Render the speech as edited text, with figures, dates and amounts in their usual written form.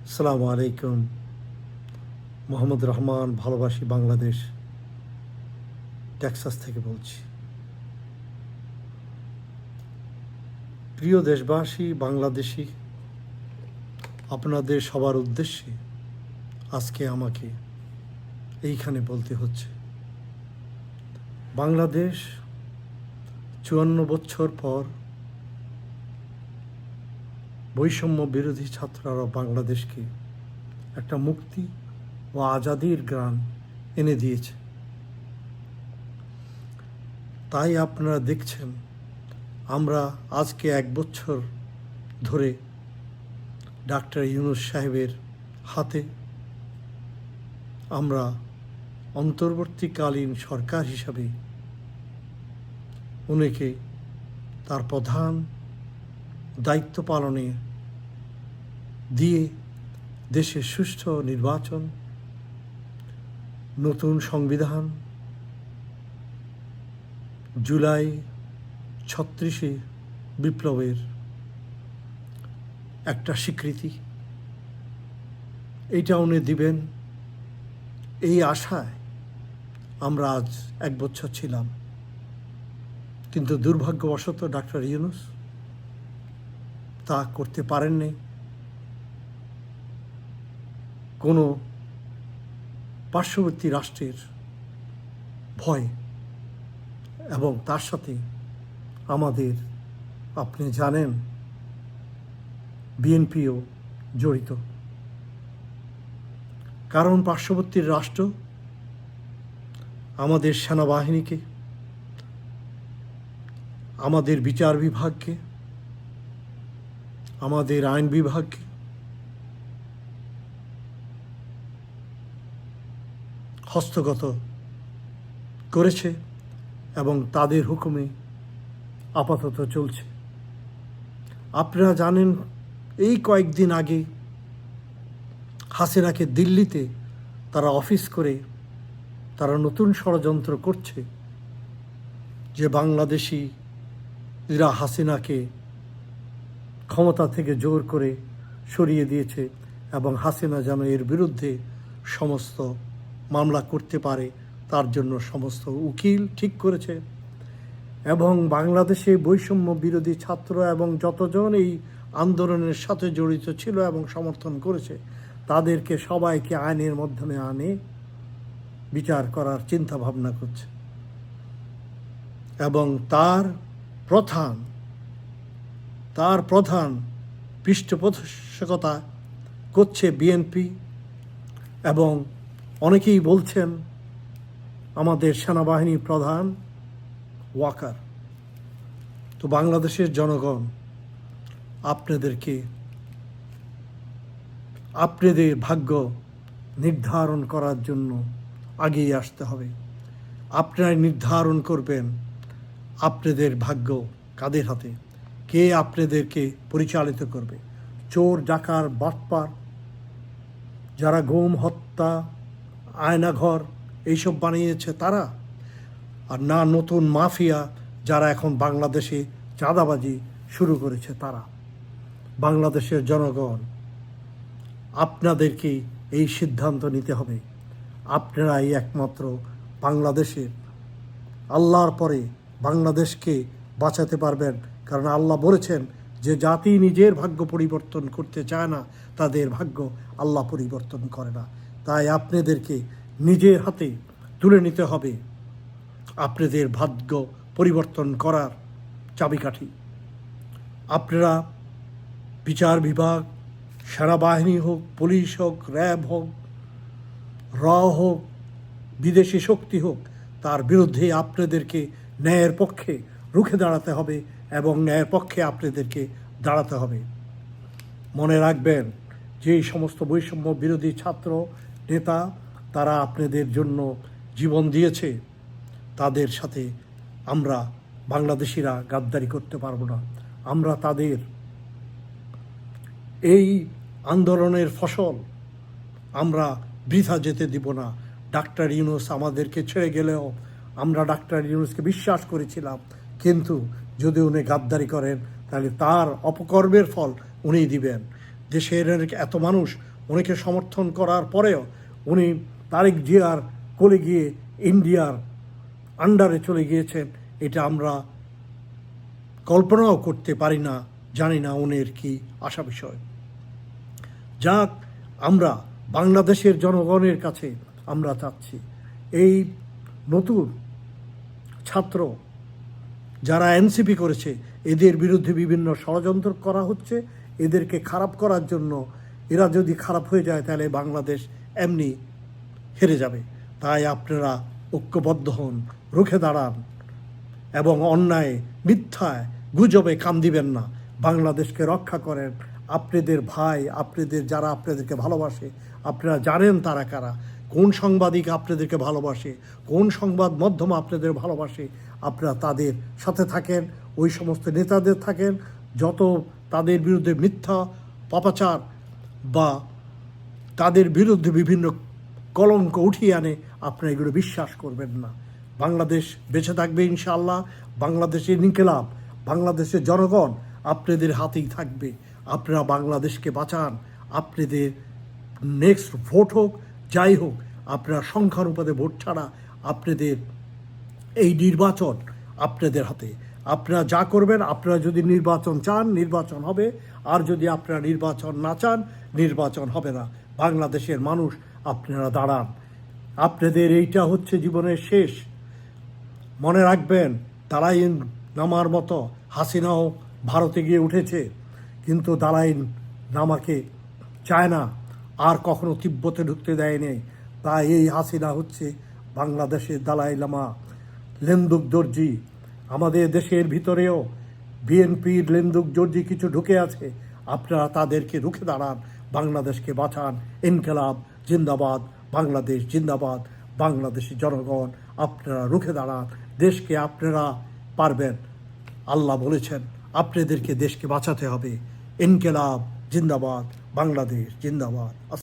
আসসালামু আলাইকুম। মোহাম্মদ রহমান, ভালোবাসি বাংলাদেশ, টেক্সাস থেকে বলছি। প্রিয় দেশবাসী, বাংলাদেশি, আপনাদের সবার উদ্দেশ্যে আজকে আমাকে এইখানে বলতে হচ্ছে, বাংলাদেশ ৫৪ বছর পর বৈষম্য বিরোধী ছাত্ররা বাংলাদেশকে একটা মুক্তি ও আজাদির গ্রাণ এনে দিয়েছে। তাই আপনারা দেখছেন আমরা আজকে ১ বছর ধরে ডাক্তার ইউনূস সাহেবের হাতে আমরা অন্তর্বর্তীকালীন সরকার হিসাবে উনিকে তার প্রধান দায়িত্ব পালনে দিয়ে দেশে সুষ্ঠু নির্বাচন, নতুন সংবিধান, জুলাই ৩৬ বিপ্লবের একটা স্বীকৃতি এইটা উনি দিবেন, এই আশায় আমরা আজ ১ বছর ছিলাম। কিন্তু দুর্ভাগ্যবশত ডাক্তার ইউনূস তা করতে পারেননি। কোনো পার্শ্ববর্তী রাষ্ট্রের ভয় এবং তার সাথে আমাদের, আপনি জানেন, বিএনপিও জড়িত। কারণ পার্শ্ববর্তী রাষ্ট্র আমাদের সেনাবাহিনীকে, আমাদের বিচার বিভাগকে, আমাদের আইন বিভাগকে হস্তগত করেছে এবং তাদের হুকুমে আপাতত চলছে। আপনারা জানেন, এই কয়েকদিন আগে হাসিনাকে দিল্লিতে তারা অফিস করে তারা নতুন ষড়যন্ত্র করছে যে বাংলাদেশিরা হাসিনাকে ক্ষমতা থেকে জোর করে সরিয়ে দিয়েছে এবং হাসিনা যেন এর বিরুদ্ধে সমস্ত মামলা করতে পারে তার জন্য সমস্ত উকিল ঠিক করেছে। এবং বাংলাদেশে বৈষম্য বিরোধী ছাত্র এবং যতজন এই আন্দোলনের সাথে জড়িত ছিল এবং সমর্থন করেছে তাদেরকে সবাইকে আইনের মাধ্যমে আনে বিচার করার চিন্তা ভাবনা করছে। এবং তার প্রধান পৃষ্ঠপোষকতা করছে বিএনপি এবং অনেকেই বলছেন আমাদের সেনাবাহিনী প্রধান ওয়াকার। তো বাংলাদেশের জনগণ, আপনাদের ভাগ্য নির্ধারণ করার জন্য আগেই আসতে হবে। আপনারা নির্ধারণ করবেন আপনাদের ভাগ্য কাদের হাতে, কে আপনাদেরকে পরিচালিত করবে। চোর, ডাকাত, বাটপার, যারা গুম, হত্যা, আয়নাঘর এইসব বানিয়েছে তারা, আর না নতুন মাফিয়া যারা এখন বাংলাদেশে চাঁদাবাজি শুরু করেছে তারা। বাংলাদেশের জনগণ, আপনাদেরকে এই সিদ্ধান্ত নিতে হবে। আপনারাই একমাত্র বাংলাদেশের, আল্লাহর পরে বাংলাদেশকে বাঁচাতে পারবেন। কারণ আল্লাহ বলেছেন যে জাতি নিজের ভাগ্য পরিবর্তন করতে চায় না, তাদের ভাগ্য আল্লাহ পরিবর্তন করে না। তাই আপনাদেরকে নিজের হাতে তুলে নিতে হবে আপনাদের ভাগ্য পরিবর্তন করার চাবিকাঠি। আপনারা বিচার বিভাগ, সেনাবাহিনী হোক, পুলিশ হোক, র্যাব হোক, র হোক, বিদেশি শক্তি হোক, তার বিরুদ্ধে আপনাদেরকে ন্যায়ের পক্ষে রুখে দাঁড়াতে হবে এবং ন্যায়ের পক্ষে আপনাদেরকে দাঁড়াতে হবে। মনে রাখবেন যে এই সমস্ত বৈষম্য বিরোধী ছাত্র নেতা তারা আপনাদের জন্য জীবন দিয়েছে, তাদের সাথে আমরা বাংলাদেশিরা গাদ্দারি করতে পারবো না। আমরা তাদের এই আন্দোলনের ফসল আমরা বৃথা যেতে দিব না। ডাক্তার ইউনূস আমাদেরকে ছেড়ে গেলেও আমরা ডাক্তার ইউনূসকে বিশ্বাস করেছিলাম, কিন্তু যদি উনি গাদ্দারি করেন তাহলে তার অপকর্মের ফল উনিই দিবেন। দেশের এত মানুষ উনিকে সমর্থন করার পরেও উনি তারেক জিয়ার কোলে গিয়ে ইন্ডিয়ার আন্ডারে চলে গিয়েছেন, এটা আমরা কল্পনাও করতে পারি না, জানি না উনির কি আশা বিষয়। যাক, আমরা বাংলাদেশের জনগণের কাছে আমরা চাচ্ছি এই নতুন ছাত্র যারা এনসিপি করেছে এদের বিরুদ্ধে বিভিন্ন ষড়যন্ত্র করা হচ্ছে, এদেরকে খারাপ করার জন্য। এরা যদি খারাপ হয়ে যায় তাহলে বাংলাদেশ এমনি হেরে যাবে। তাই আপনারা ঐক্যবদ্ধ হন, রুখে দাঁড়ান এবং অন্যায়, মিথ্যায়, গুজবে কান দিবেন না। বাংলাদেশকে রক্ষা করেন। আপনাদের ভাই, আপনাদের যারা আপনাদেরকে ভালোবাসে, আপনারা জানেন তারা কারা, কোন সাংবাদিক আপনাদেরকে ভালোবাসে, কোন সংবাদ মাধ্যম আপনাদের ভালোবাসে। আপনারা তাদের সাথে থাকেন, ওই সমস্ত নেতাদের থাকেন যত তাদের বিরুদ্ধে মিথ্যা পাপাচার বা তাদের বিরুদ্ধে বিভিন্ন কলঙ্ক উঠিয়ে আনে, আপনারা এগুলো বিশ্বাস করবেন না। বাংলাদেশ বেঁচে থাকবে ইনশাআল্লাহ। বাংলাদেশের ইনকিলাব, বাংলাদেশের জনগণ আপনাদের হাতেই থাকবে। আপনারা বাংলাদেশকে বাঁচান। আপনাদের নেক্সট ভোট হোক, যাই হোক, আপনারা সংখ্যানুপাতে ভোট ছাড়া আপনাদের এই নির্বাচন আপনাদের হাতে। আপনারা যা করবেন, আপনারা যদি নির্বাচন চান নির্বাচন হবে, আর যদি আপনারা নির্বাচন না চান নির্বাচন হবে না। বাংলাদেশের মানুষ, আপনারা দাঁড়ান। আপনাদের এইটা হচ্ছে জীবনের শেষ। মনে রাখবেন, দালাই নামার মতো হাসিনাও ভারতে গিয়ে উঠেছে, কিন্তু দালাই নামাকে চায় না, আর কখনো তিব্বতে ঢুকতে দেয়নি। তাই এই হাসিনা হচ্ছে বাংলাদেশের দালাই লামা, লেন্দুক দর্জি। আমাদের দেশের ভিতরেও বিএনপির লেন্দুক দর্জি কিছু ঢুকে আছে। আপনারা তাদেরকে রুখে দাঁড়ান, বাংলাদেশকে বাঁচান। ইনকিলাব জিন্দাবাদ, বাংলাদেশ জিন্দাবাদ। বাংলাদেশের জনগণ, আপনারা রুখে দাঁড়ান। দেশকে আপনারা পারবেন। আল্লাহ বলেছেন আপনাদেরকে দেশকে বাঁচাতে হবে। ইনকিলাব জিন্দাবাদ, বাংলাদেশ জিন্দাবাদ।